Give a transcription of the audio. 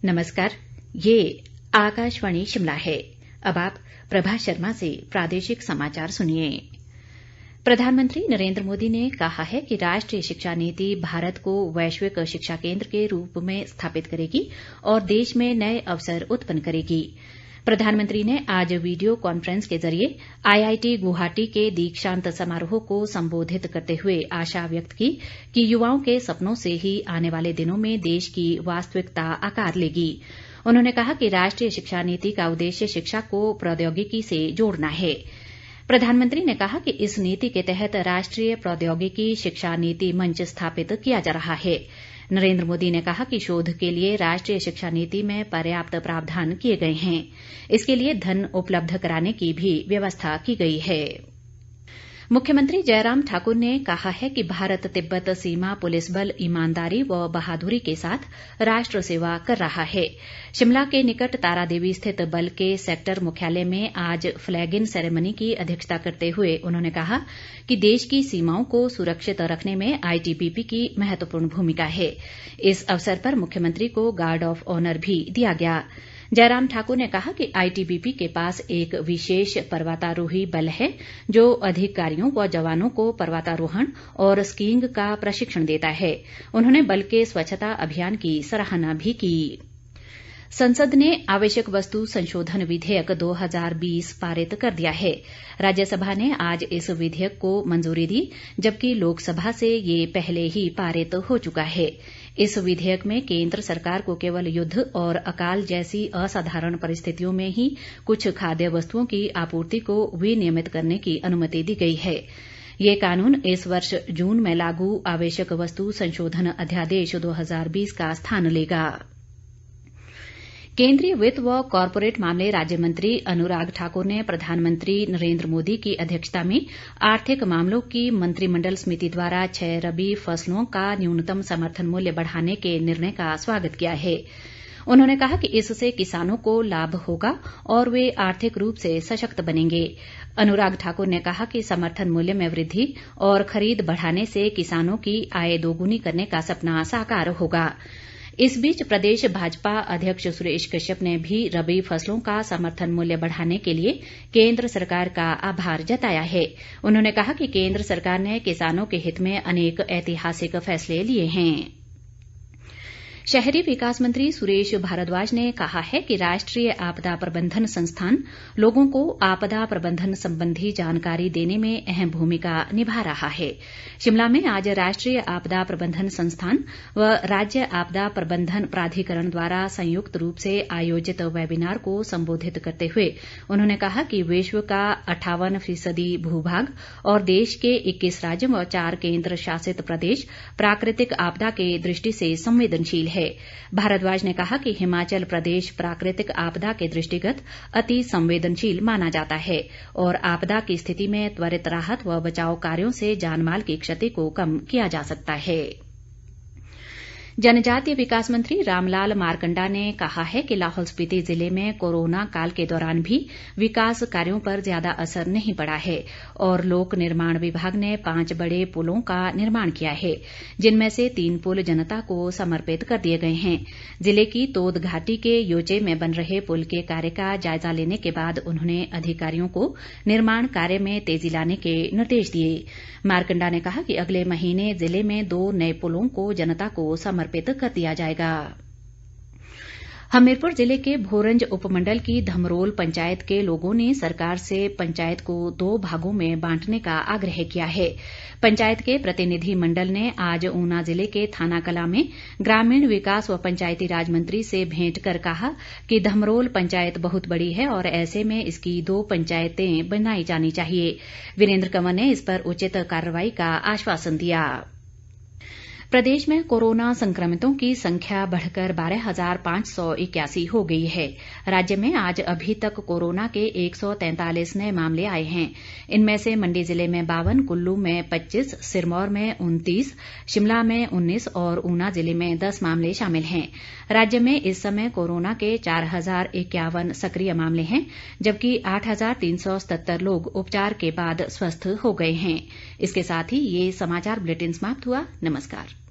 नमस्कार, ये आकाशवाणी शिमला है। अब आप प्रभा शर्मा से प्रादेशिक समाचार सुनिए। प्रधानमंत्री नरेंद्र मोदी ने कहा है कि राष्ट्रीय शिक्षा नीति भारत को वैश्विक शिक्षा केंद्र के रूप में स्थापित करेगी और देश में नए अवसर उत्पन्न करेगी। प्रधानमंत्री ने आज वीडियो कॉन्फ्रेंस के जरिए आईआईटी गुवाहाटी के दीक्षांत समारोह को संबोधित करते हुए आशा व्यक्त की कि युवाओं के सपनों से ही आने वाले दिनों में देश की वास्तविकता आकार लेगी। उन्होंने कहा कि राष्ट्रीय शिक्षा नीति का उद्देश्य शिक्षा को प्रौद्योगिकी से जोड़ना है। प्रधानमंत्री ने कहा कि इस नीति के तहत राष्ट्रीय प्रौद्योगिकी शिक्षा नीति मंच स्थापित किया जा रहा है। नरेंद्र मोदी ने कहा कि शोध के लिए राष्ट्रीय शिक्षा नीति में पर्याप्त प्रावधान किए गए हैं। इसके लिए धन उपलब्ध कराने की भी व्यवस्था की गई है। मुख्यमंत्री जयराम ठाकुर ने कहा है कि भारत तिब्बत सीमा पुलिस बल ईमानदारी व बहादुरी के साथ राष्ट्र सेवा कर रहा है। शिमला के निकट तारादेवी स्थित बल के सेक्टर मुख्यालय में आज फ्लैग इन सेरेमनी की अध्यक्षता करते हुए उन्होंने कहा कि देश की सीमाओं को सुरक्षित रखने में आईटीबीपी की महत्वपूर्ण भूमिका है। इस अवसर पर मुख्यमंत्री को गार्ड ऑफ ऑनर भी दिया गया। जयराम ठाकुर ने कहा कि आईटीबीपी के पास एक विशेष पर्वतारोही बल है जो अधिकारियों व जवानों को पर्वतारोहण और स्कीइंग का प्रशिक्षण देता है। उन्होंने बल के स्वच्छता अभियान की सराहना भी की। संसद ने आवश्यक वस्तु संशोधन विधेयक 2020 पारित कर दिया है। राज्यसभा ने आज इस विधेयक को मंजूरी दी, जबकि लोकसभा से ये पहले ही पारित हो चुका है। इस विधेयक में केंद्र सरकार को केवल युद्ध और अकाल जैसी असाधारण परिस्थितियों में ही कुछ खाद्य वस्तुओं की आपूर्ति को विनियमित करने की अनुमति दी गई है। ये कानून इस वर्ष जून में लागू आवश्यक वस्तु संशोधन अध्यादेश 2020 का स्थान लेगा। केंद्रीय वित्त व कॉरपोरेट मामले राज्य मंत्री अनुराग ठाकुर ने प्रधानमंत्री नरेंद्र मोदी की अध्यक्षता में आर्थिक मामलों की मंत्रिमंडल समिति द्वारा 6 रबी फसलों का न्यूनतम समर्थन मूल्य बढ़ाने के निर्णय का स्वागत किया है। उन्होंने कहा कि इससे किसानों को लाभ होगा और वे आर्थिक रूप से सशक्त बनेंगे। अनुराग ठाकुर ने कहा कि समर्थन मूल्य में वृद्धि और खरीद बढ़ाने से किसानों की आय दोगुनी करने का सपना साकार होगा। इस बीच प्रदेश भाजपा अध्यक्ष सुरेश कश्यप ने भी रबी फसलों का समर्थन मूल्य बढ़ाने के लिए केंद्र सरकार का आभार जताया है। उन्होंने कहा कि केंद्र सरकार ने किसानों के हित में अनेक ऐतिहासिक फैसले लिए हैं। शहरी विकास मंत्री सुरेश भारद्वाज ने कहा है कि राष्ट्रीय आपदा प्रबंधन संस्थान लोगों को आपदा प्रबंधन संबंधी जानकारी देने में अहम भूमिका निभा रहा है। शिमला में आज राष्ट्रीय आपदा प्रबंधन संस्थान व राज्य आपदा प्रबंधन प्राधिकरण द्वारा संयुक्त रूप से आयोजित वेबिनार को संबोधित करते हुए उन्होंने कहा कि विश्व का 58% भूभाग और देश के 21 राज्य व 4 केंद्र शासित प्रदेश प्राकृतिक आपदा के दृष्टि से संवेदनशील है। भारद्वाज ने कहा कि हिमाचल प्रदेश प्राकृतिक आपदा के दृष्टिगत अति संवेदनशील माना जाता है और आपदा की स्थिति में त्वरित राहत व बचाव कार्यों से जानमाल की क्षति को कम किया जा सकता है। जनजातीय विकास मंत्री रामलाल मारकंडा ने कहा है कि लाहौल स्पीति जिले में कोरोना काल के दौरान भी विकास कार्यों पर ज्यादा असर नहीं पड़ा है और लोक निर्माण विभाग ने 5 बड़े पुलों का निर्माण किया है, जिनमें से 3 पुल जनता को समर्पित कर दिए गए हैं। जिले की तोद घाटी के योचे में बन रहे पुल के कार्य का जायजा लेने के बाद उन्होंने अधिकारियों को निर्माण कार्य में तेजी लाने के निर्देश दिए। मारकंडा ने कहा कि अगले महीने जिले में 2 नए पुलों को जनता को समर्पित कर दिया जाएगा। हमीरपुर जिले के भोरंज उपमंडल की धमरोल पंचायत के लोगों ने सरकार से पंचायत को 2 भागों में बांटने का आग्रह किया है। पंचायत के प्रतिनिधि मंडल ने आज ऊना जिले के थाना कलां में ग्रामीण विकास व पंचायती राज मंत्री से भेंट कर कहा कि धमरोल पंचायत बहुत बड़ी है और ऐसे में इसकी 2 पंचायतें बनाई जानी चाहिए। वीरेंद्र कंवर ने इस पर उचित कार्रवाई का आश्वासन दिया। प्रदेश में कोरोना संक्रमितों की संख्या बढ़कर 12,581 हो गई है। राज्य में आज अभी तक कोरोना के 143 नए मामले आए हैं। इनमें से मंडी जिले में 52, कुल्लू में 25, सिरमौर में 29, शिमला में 19 और ऊना जिले में 10 मामले शामिल हैं। राज्य में इस समय कोरोना के 4,051 सक्रिय मामले हैं, जबकि 8,377 लोग उपचार के बाद स्वस्थ हो गए हैं। इसके साथ ही ये समाचार बुलेटिन समाप्त हुआ। नमस्कार।